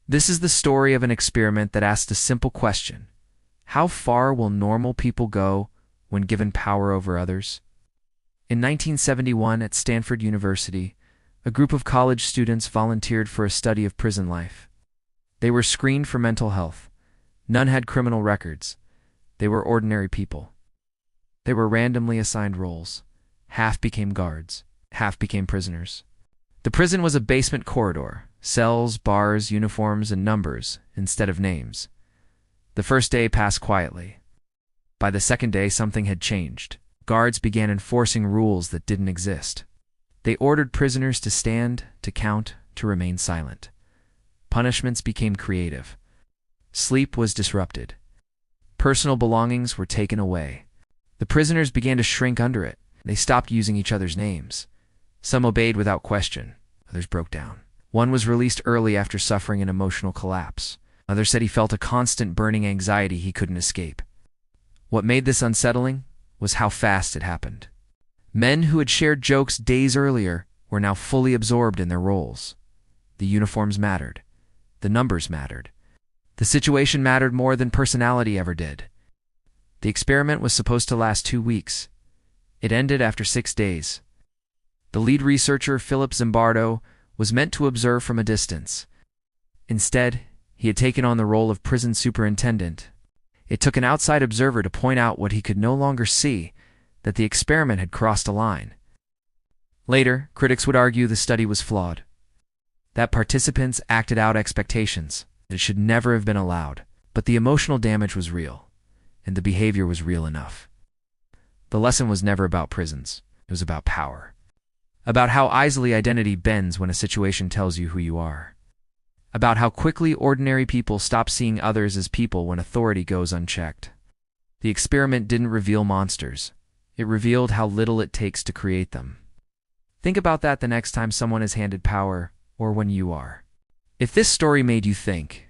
This is the story of an experiment that asked a simple question: how far will normal people go when given power over others? In 1971, at Stanford University, a group of college students volunteered for a study of prison life. They were screened for mental health. None had criminal records. They were ordinary people. They were randomly assigned roles. Half became guards, half became prisoners. The prison was a basement corridor: cells, bars, uniforms, and numbers instead of names. The first day passed quietly. By the second day, something had changed. Guards began enforcing rules that didn't exist. They ordered prisoners to stand, to count, to remain silent. Punishments became creative. Sleep was disrupted. Personal belongings were taken away. The prisoners began to shrink under it. They stopped using each other's names. Some obeyed without question. Others broke down. One was released early after suffering an emotional collapse. Others said he felt a constant burning anxiety he couldn't escape. What made this unsettling was how fast it happened. Men who had shared jokes days earlier were now fully absorbed in their roles. The uniforms mattered. The numbers mattered. The situation mattered more than personality ever did. The experiment was supposed to last 2 weeks. It ended after 6 days. The lead researcher, Philip Zimbardo, was meant to observe from a distance. Instead, he had taken on the role of prison superintendent. It took an outside observer to point out what he could no longer see, that the experiment had crossed a line. Later, critics would argue the study was flawed, that participants acted out expectations, that it should never have been allowed. But the emotional damage was real, and the behavior was real enough. The lesson was never about prisons. It was about power. About how easily identity bends when a situation tells you who you are. About how quickly ordinary people stop seeing others as people when authority goes unchecked. The experiment didn't reveal monsters. It revealed how little it takes to create them. Think about that the next time someone is handed power, or when you are. If this story made you think,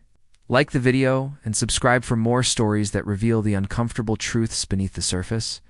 like the video and subscribe for more stories that reveal the uncomfortable truths beneath the surface.